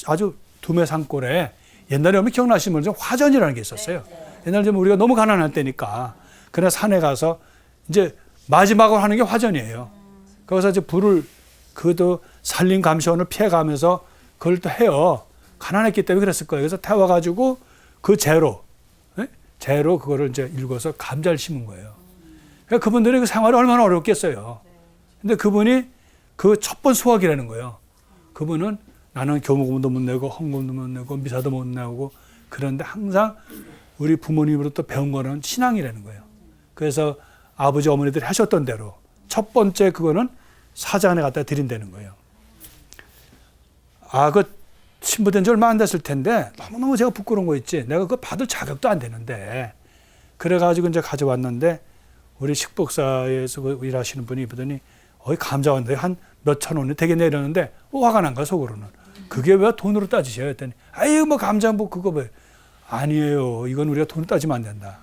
아주 두메 산골에 옛날에 오면 기억나시면 화전이라는 게 있었어요. 옛날에 좀 우리가 너무 가난할 때니까 그냥 산에 가서 이제 마지막으로 하는 게 화전이에요. 거기서 이제 불을 그도 산림 감시원을 피해가면서 그걸 또 해요. 가난했기 때문에 그랬을 거예요. 그래서 태워가지고 그 재로 그거를 이제 일궈서 감자를 심은 거예요. 그러니까 그분들의 그 생활이 얼마나 어렵겠어요. 근데 그분이 그 첫 번 수확이라는 거예요. 그분은 나는 교무금도 못 내고 헌금도 못 내고 미사도 못 내고 그런데 항상 우리 부모님으로부터 배운 거는 신앙이라는 거예요. 그래서 아버지 어머니들이 하셨던 대로 첫 번째 그거는 사장에 갖다 드린다는 거예요. 그 신부된 지 얼마 안 됐을 텐데 너무너무 제가 부끄러운 거 있지. 내가 그거 받을 자격도 안 되는데 그래가지고 이제 가져왔는데 우리 식복사에서 일하시는 분이 보더니 감자 왔는데 한 몇천 원이 되겠네 이러는데 화가 난 거야 속으로는. 그게 왜 돈으로 따지셔요 했더니 뭐 감자 뭐 그거 왜 아니에요. 이건 우리가 돈으로 따지면 안 된다.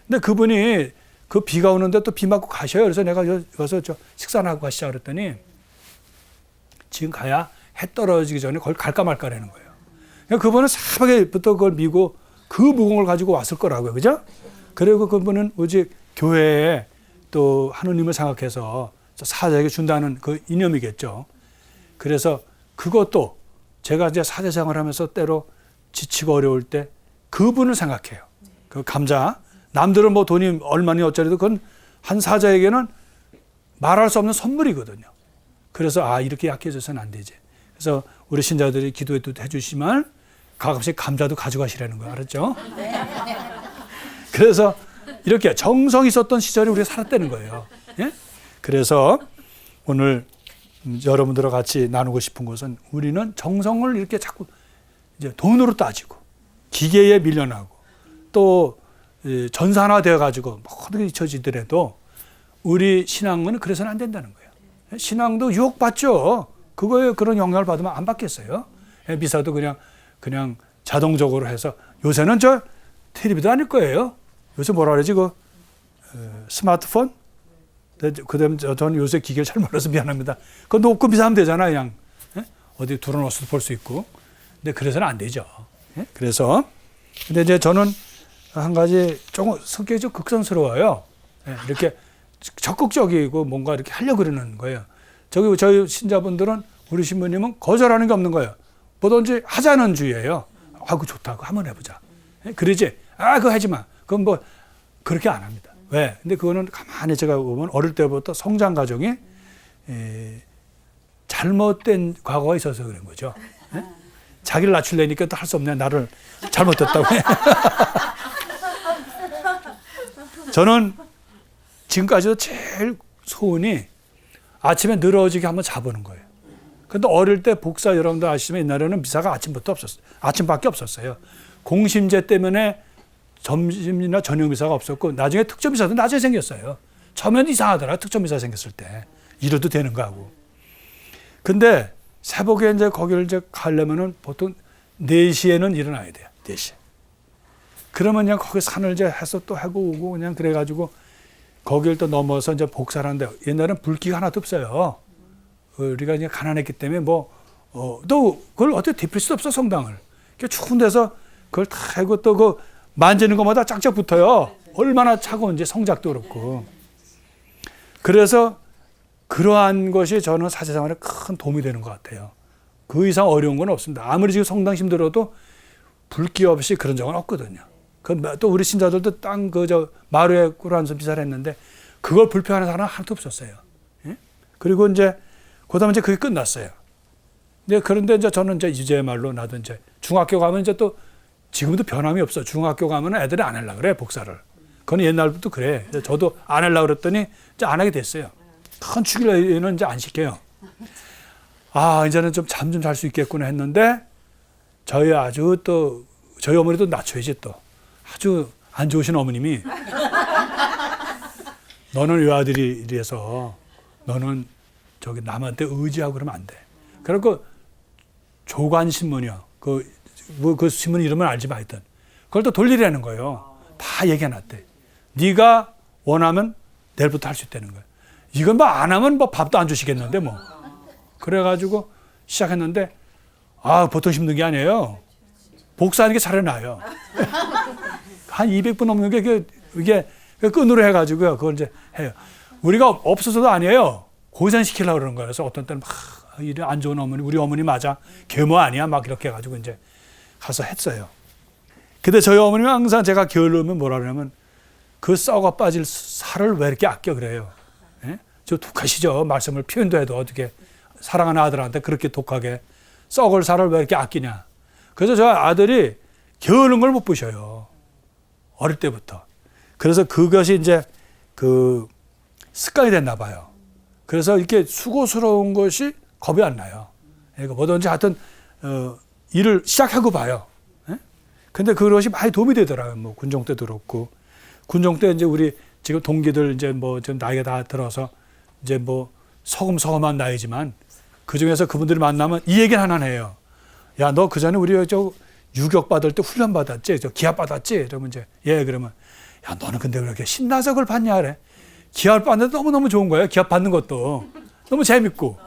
근데 그분이 그 비가 오는데 또 비 맞고 가셔요. 그래서 내가 여기서 식사나 하고 가시자 그랬더니 지금 가야 해 떨어지기 전에 거기 갈까 말까라는 거예요. 그러니까 그분은 새벽에부터 그걸 미고 그 무공을 가지고 왔을 거라고요. 그죠? 그리고 그분은 오직 교회에 또 하느님을 생각해서 사자에게 준다는 그 이념이겠죠. 그래서 그것도 제가 이제 사제 생활을 하면서 때로 지치고 어려울 때 그분을 생각해요. 그 감자. 남들은 뭐 돈이 얼마니 어쩌래도 그건 한 사자에게는 말할 수 없는 선물이거든요. 그래서 이렇게 약해져서는 안 되지. 그래서 우리 신자들이 기도해도 해주시면 가끔씩 감자도 가져가시라는 거예요. 알았죠? 그래서 이렇게 정성이 있었던 시절에 우리가 살았다는 거예요. 예? 그래서 오늘 여러분들과 같이 나누고 싶은 것은 우리는 정성을 이렇게 자꾸 이제 돈으로 따지고 기계에 밀려나고 또 전산화 되어가지고 모든 게 잊혀지더라도 우리 신앙은 그래서는 안 된다는 거예요. 신앙도 유혹받죠. 그거에 그런 영향을 받으면 안 받겠어요. 미사도 그냥 자동적으로 해서 요새는 텔레비도 아닐 거예요. 요새 뭐라 그러지 스마트폰? 그다음 저는 요새 기계를 잘 몰라서 미안합니다. 그거 놓고 미사하면 되잖아 그냥. 어디 둘러놓아서도 볼 수 있고. 근데 그래서는 안 되죠. 그래서 근데 이제 저는 한 가지 조금 성격이 좀 극성스러워요. 이렇게 적극적이고 뭔가 이렇게 하려고 그러는 거예요. 저희 신자분들은 우리 신부님은 거절하는 게 없는 거예요. 뭐든지 하자는 주의예요. 그거 좋다. 그거 한번 해보자. 그러지. 그거 하지 마. 그건 뭐 그렇게 안 합니다. 왜? 근데 그거는 가만히 제가 보면 어릴 때부터 성장 과정이 잘못된 과거가 있어서 그런 거죠. 자기를 낮추려니까 또 할 수 없네. 나를 잘못됐다고 해. 저는 지금까지도 제일 소원이 아침에 늘어지게 한번 자보는 거예요. 근데 어릴 때 복사 여러분들 아시지만 옛날에는 미사가 아침부터 없었어요. 아침밖에 없었어요. 공심제 때문에 점심이나 저녁 미사가 없었고 나중에 특전 미사도 낮에 생겼어요. 처음에는 이상하더라. 특전 미사 생겼을 때. 이래도 되는 거 하고. 근데 새벽에 이제 거기를 이제 가려면은 보통 4시에는 일어나야 돼요. 4시. 그러면 그냥 거기 산을 이제 해서 또 하고 오고 그냥 그래가지고 거길 또 넘어서 이제 복사를 하는데 옛날엔 불기가 하나도 없어요. 우리가 이제 가난했기 때문에 또 그걸 어떻게 데필 수도 없어, 성당을. 추운 데서 그걸 다 하고 또 그 만지는 것마다 짝짝 붙어요. 얼마나 차가운지, 성작도 그렇고. 그래서 그러한 것이 저는 사제생활에 큰 도움이 되는 것 같아요. 그 이상 어려운 건 없습니다. 아무리 지금 성당 힘들어도 불기 없이 그런 적은 없거든요. 또 우리 신자들도 마루에 꿀한숨 비사를 했는데 그걸 불평하는 사람은 하나도 없었어요. 예? 그리고 그다음에 그게 끝났어요. 그런데 이제 저는 이제 말로 나도 이제 중학교 가면 이제 또 지금도 변함이 없어. 중학교 가면 애들이 안 하려고 그래, 복사를. 그건 옛날부터 그래. 저도 안 하려고 그랬더니 이제 안 하게 됐어요. 큰 축일에는 이제 안 시켜요. 이제는 좀 잠 좀 잘 수 있겠구나 했는데 저희 어머니도 낮춰야지 또. 아주 안 좋으신 어머님이 너는 외아들이 이래서 너는 남한테 의지하고 그러면 안 돼. 그리고 조간신문이요. 그 신문 이름은 알지만 하여튼 그걸 또 돌리라는 거예요. 다 얘기해놨대. 네가 원하면 내일부터 할 수 있다는 거예요. 이건 안 하면 밥도 안 주시겠는데 뭐. 그래가지고 시작했는데 보통 힘든 게 아니에요. 복사하는 게 차라리 나아요. 한 200분 넘는 게 이게 끈으로 해가지고요. 그걸 이제 해요. 우리가 없어서도 아니에요. 고생시키려고 그러는 거예요. 그래서 어떤 때는 이래 안 좋은 어머니, 우리 어머니 맞아. 계모 아니야. 막 이렇게 해가지고 이제 가서 했어요. 근데 저희 어머니는 항상 제가 게으르면 뭐라 그러냐면 그 썩어 빠질 살을 왜 이렇게 아껴 그래요. 예? 저 독하시죠. 말씀을 표현도 해도 어떻게 사랑하는 아들한테 그렇게 독하게 썩을 살을 왜 이렇게 아끼냐. 그래서 저 아들이 게으른 걸 못 보셔요. 어릴 때부터. 그래서 그것이 이제 습관이 됐나 봐요. 그래서 이렇게 수고스러운 것이 겁이 안 나요. 그러니까 뭐든지 하여튼 일을 시작하고 봐요. 예? 근데 그것이 많이 도움이 되더라고요. 뭐 군종 때도 그렇고. 군종 때 이제 우리 지금 동기들 이제 좀 나이가 다 들어서 이제 서금서금한 나이지만 그 중에서 그분들이 만나면 이 얘기는 하나 해요. 야, 너 그 전에 우리 유격 받을 때 훈련 받았지? 기합 받았지? 이러면 이제 그러면 야, 너는 근데 왜 이렇게 신나서 그걸 받냐 그래? 기합 받는데 너무너무 좋은 거예요. 기합 받는 것도 너무 재밌고.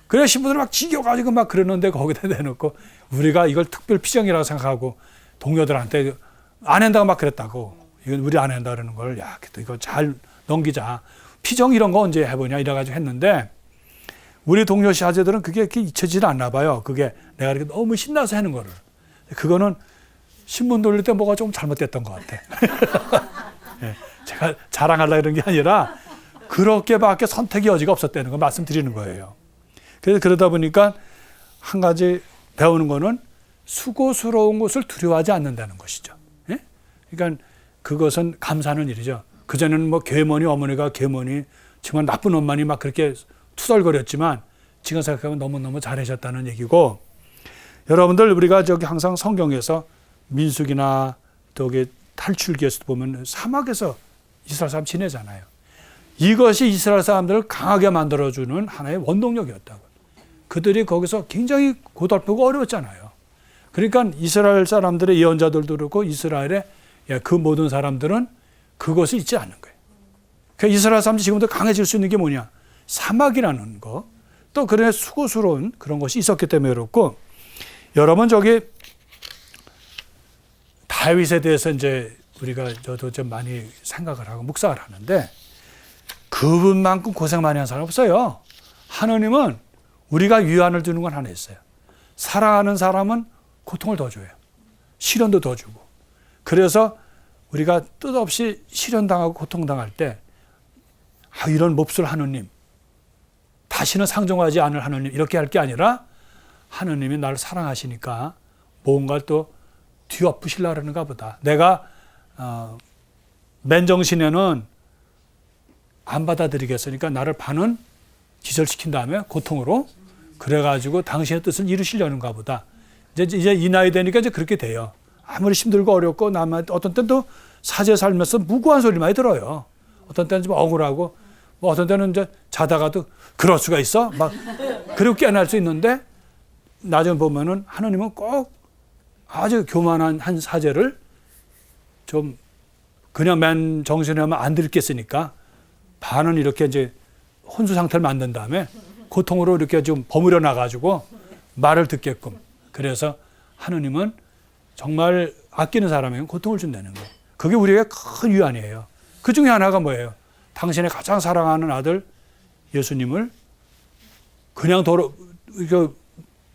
그래 신부들이 막 지겨가지고 막 그러는데 거기다 내놓고 우리가 이걸 특별 피정이라고 생각하고 동료들한테 안 한다고 막 그랬다고. 이건 우리 안 한다 그러는 걸 야, 이거 잘 넘기자. 피정 이런 거 언제 해보냐 이래가지고 했는데 우리 동료 시아제들은 그게 이렇게 잊혀지지 않나 봐요. 그게 내가 이렇게 너무 신나서 하는 거를. 그거는 신문 돌릴 때 뭐가 좀 잘못됐던 것 같아. 예, 제가 자랑하려고 이런 게 아니라 그렇게밖에 선택의 여지가 없었다는 거 말씀드리는 거예요. 그래서 그러다 보니까 한 가지 배우는 거는 수고스러운 것을 두려워하지 않는다는 것이죠. 예? 그러니까 그것은 감사하는 일이죠. 그전에는 계모니 어머니가 계모니 정말 나쁜 엄마니 막 그렇게 투덜거렸지만 지금 생각하면 너무너무 잘하셨다는 얘기고 여러분들 우리가 항상 성경에서 민수기나 또 탈출기에서도 보면 사막에서 이스라엘 사람 지내잖아요. 이것이 이스라엘 사람들을 강하게 만들어주는 하나의 원동력이었다고. 그들이 거기서 굉장히 고달프고 어려웠잖아요. 그러니까 이스라엘 사람들의 예언자들도 그렇고 이스라엘의 그 모든 사람들은 그것을 잊지 않는 거예요. 그러니까 이스라엘 사람들이 지금도 강해질 수 있는 게 뭐냐? 사막이라는 거. 또 그런 수고스러운 그런 것이 있었기 때문에 그렇고 여러분 다윗에 대해서 이제 우리가 저도 좀 많이 생각을 하고 묵상을 하는데 그분만큼 고생 많이 한 사람 없어요. 하느님은 우리가 위안을 주는 건 하나 있어요. 사랑하는 사람은 고통을 더 줘요. 시련도 더 주고. 그래서 우리가 뜻없이 시련당하고 고통당할 때 이런 몹쓸 하느님, 다시는 상종하지 않을 하느님 이렇게 할 게 아니라 하느님이 나를 사랑하시니까 뭔가 또 뒤엎으시려고 하는가 보다. 내가 맨정신에는 안 받아들이겠으니까 나를 반은 기절시킨 다음에 고통으로 그래가지고 당신의 뜻을 이루시려는가 보다. 이제 이 나이 되니까 이제 그렇게 돼요. 아무리 힘들고 어렵고 어떤 때는 또 사제 살면서 무고한 소리 많이 들어요. 어떤 때는 좀 억울하고 어떤 때는 이제 자다가도 그럴 수가 있어? 막 그렇게 깨어날 수 있는데 나중에 보면은 하나님은 꼭 아주 교만한 한 사제를 좀 그냥 맨 정신에 하면 안 들겠으니까 반은 이렇게 이제 혼수 상태를 만든 다음에 고통으로 이렇게 좀 버무려 놔가지고 말을 듣게끔. 그래서 하느님은 정말 아끼는 사람에게 고통을 준다는 거예요. 그게 우리에게 큰 위안이에요. 그 중에 하나가 뭐예요? 당신의 가장 사랑하는 아들 예수님을 그냥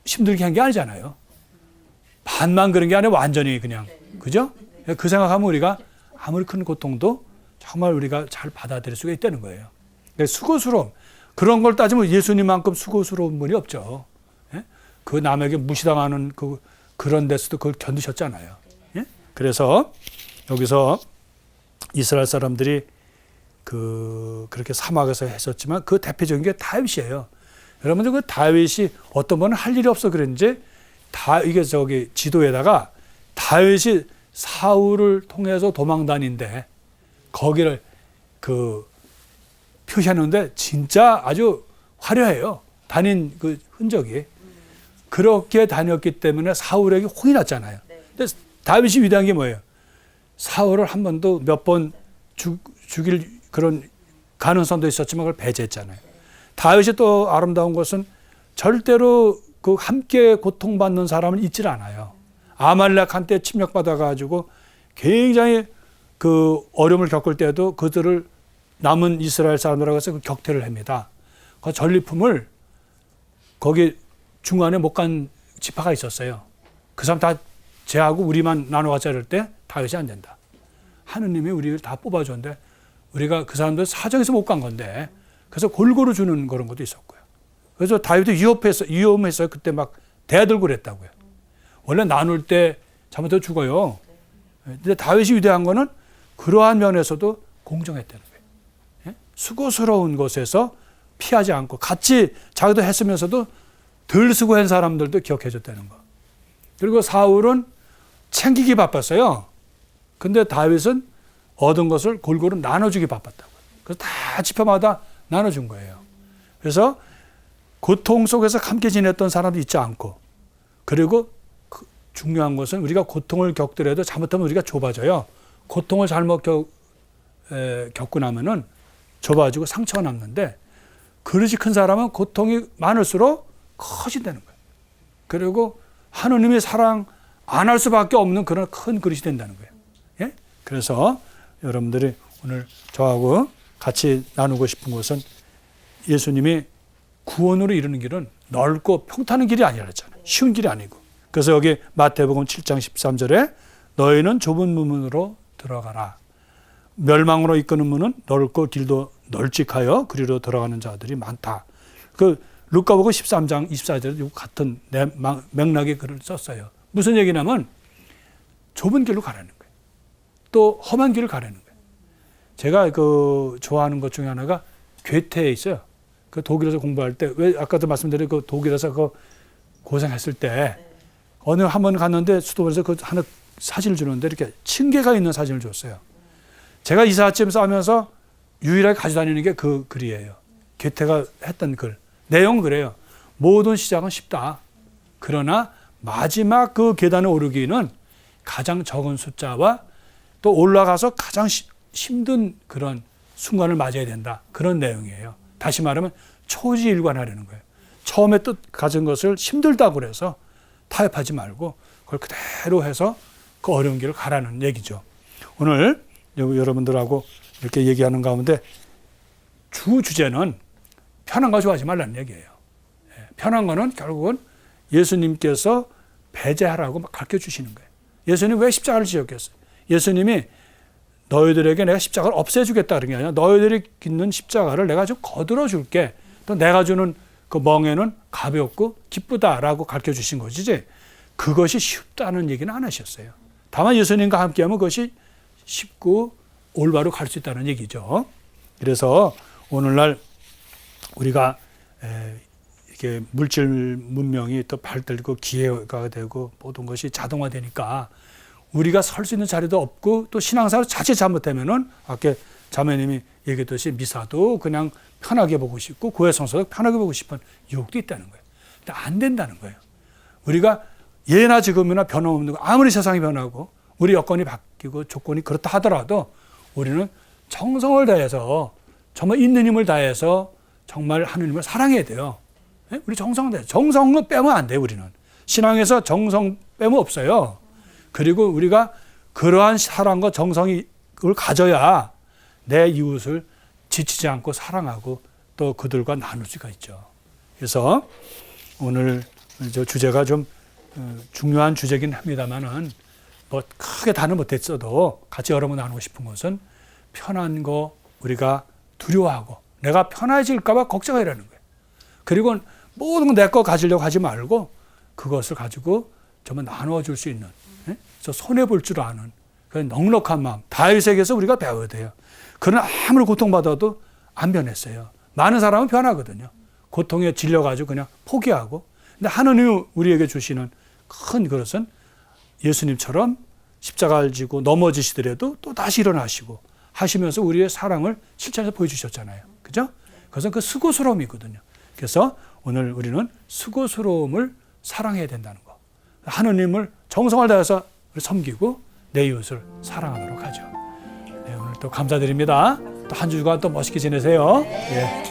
힘들게 한 게 아니잖아요. 반만 그런 게 아니라 완전히 그냥. 그죠? 그 생각하면 우리가 아무리 큰 고통도 정말 우리가 잘 받아들일 수가 있다는 거예요. 수고스러움. 그런 걸 따지면 예수님만큼 수고스러운 분이 없죠. 예? 그 남에게 무시당하는 그런 데서도 그걸 견디셨잖아요. 예? 그래서 여기서 이스라엘 사람들이 그렇게 사막에서 했었지만 그 대표적인 게 다윗이에요. 여러분들 그 다윗이 어떤 분은 할 일이 없어 그랬는지 이게 지도에다가 다윗이 사울을 통해서 도망 다닌데 거기를 표시하는데 진짜 아주 화려해요. 다닌 그 흔적이. 그렇게 다녔기 때문에 사울에게 혼이 났잖아요. 근데 다윗이 위대한 게 뭐예요? 사울을 한 번도 몇 번 죽일 그런 가능성도 있었지만 그걸 배제했잖아요. 다윗이 또 아름다운 것은 절대로 그 함께 고통받는 사람을 잊질 않아요. 아말렉한테 침략받아가지고 굉장히 그 어려움을 겪을 때도 그들을 남은 이스라엘 사람들하고 해서 그 격퇴를 합니다. 그 전리품을 거기 중간에 못 간 지파가 있었어요. 그 사람 다 쟤하고 우리만 나눠 갖자 이럴 때 다윗이 안 된다. 하느님이 우리를 다 뽑아줬는데 우리가 그 사람들 사정에서 못 간 건데 그래서 골고루 주는 그런 것도 있었고요. 그래서 다윗이 위험했어요. 그때 막 대들고 그랬다고요. 원래 나눌 때 잘못해서 죽어요. 근데 다윗이 위대한 거는 그러한 면에서도 공정했다는 거예요. 예? 수고스러운 것에서 피하지 않고 같이 자기도 했으면서도 덜 수고한 사람들도 기억해 줬다는 거. 그리고 사울은 챙기기 바빴어요. 근데 다윗은 얻은 것을 골고루 나눠주기 바빴다고. 그래서 다 지파마다 나눠준 거예요. 그래서 고통 속에서 함께 지냈던 사람도 있지 않고, 그리고 중요한 것은 우리가 고통을 겪더라도 잘못하면 우리가 좁아져요. 고통을 잘못 겪고 나면은 좁아지고 상처가 남는데, 그릇이 큰 사람은 고통이 많을수록 커진다는 거예요. 그리고 하느님의 사랑 안 할 수밖에 없는 그런 큰 그릇이 된다는 거예요. 예? 그래서 여러분들이 오늘 저하고 같이 나누고 싶은 것은 예수님이 구원으로 이르는 길은 넓고 평탄한 길이 아니라 했잖아요. 쉬운 길이 아니고. 그래서 여기 마태복음 7장 13절에 너희는 좁은 문으로 들어가라. 멸망으로 이끄는 문은 넓고 길도 널찍하여 그리로 들어가는 자들이 많다. 그 루카복음 13장 24절에 같은 맥락의 글을 썼어요. 무슨 얘기냐면 좁은 길로 가라는 거예요. 또 험한 길을 가라는 거예요. 제가 좋아하는 것 중에 하나가 괴테에 있어요. 그 독일에서 공부할 때, 왜 아까도 말씀드린 그 독일에서 그 고생했을 때 어느 한 번 갔는데 수도원에서 그 하나 사진을 주는데 이렇게 층계가 있는 사진을 줬어요. 제가 이사짐 하면서 유일하게 가져다니는 게 그 글이에요. 괴테가 했던 글. 내용은 그래요. 모든 시작은 쉽다. 그러나 마지막 그 계단에 오르기는 가장 적은 숫자와 또 올라가서 가장 힘든 그런 순간을 맞아야 된다. 그런 내용이에요. 다시 말하면 초지일관하려는 거예요. 처음에 뜻 가진 것을 힘들다고 그래서 타협하지 말고 그걸 그대로 해서 그 어려운 길을 가라는 얘기죠. 오늘 여러분들하고 이렇게 얘기하는 가운데 주제는 편한 거 좋아하지 말라는 얘기예요. 편한 거는 결국은 예수님께서 배제하라고 가르쳐 주시는 거예요. 예수님 왜 십자가를 지었겠어요? 예수님이 너희들에게 내가 십자가를 없애주겠다 그런 게 아니라 너희들이 짓는 십자가를 내가 좀 거들어 줄게. 또 내가 주는 그 멍에는 가볍고 기쁘다라고 가르쳐 주신 것이지 그것이 쉽다는 얘기는 안 하셨어요. 다만 예수님과 함께하면 그것이 쉽고 올바로 갈 수 있다는 얘기죠. 그래서 오늘날 우리가 이렇게 물질 문명이 또 발달되고 기회가 되고 모든 것이 자동화되니까 우리가 설 수 있는 자리도 없고 또 신앙생활 자칫 잘못되면은 아까 자매님이 얘기했듯이 미사도 그냥 편하게 보고 싶고 교회 성서도 편하게 보고 싶은 유혹도 있다는 거예요. 근데 안 된다는 거예요. 우리가 예나 지금이나 변함없는 거 아무리 세상이 변하고 우리 여건이 바뀌고 조건이 그렇다 하더라도 우리는 정성을 다해서 정말 있는 힘을 다해서 정말 하느님을 사랑해야 돼요. 예? 우리 정성은 빼면 안 돼요. 우리는 신앙에서 정성 빼면 없어요. 그리고 우리가 그러한 사랑과 정성을 가져야 내 이웃을 지치지 않고 사랑하고 또 그들과 나눌 수가 있죠. 그래서 오늘 저 주제가 좀 중요한 주제긴 합니다만은 뭐 크게 다는 못했어도 같이 여러분 나누고 싶은 것은 편한 거 우리가 두려워하고 내가 편해질까 봐 걱정하라는 거예요. 그리고 모든 거 내 거 가지려고 하지 말고 그것을 가지고 정말 나누어 줄 수 있는, 저 손해 볼 줄 아는 그런 넉넉한 마음. 다윗에게서 우리가 배워야 돼요. 그는 아무리 고통받아도 안 변했어요. 많은 사람은 변하거든요. 고통에 질려가지고 그냥 포기하고. 근데 하느님이 우리에게 주시는 큰 그것은 예수님처럼 십자가를 지고 넘어지시더라도 또 다시 일어나시고 하시면서 우리의 사랑을 실천해서 보여주셨잖아요. 그죠? 그것은 그 수고스러움이거든요. 그래서 오늘 우리는 수고스러움을 사랑해야 된다는 거. 하느님을 정성을 다해서 섬기고 내 이웃을 사랑하도록 하죠. 네, 오늘 또 감사드립니다. 또 한 주간 또 멋있게 지내세요. 예.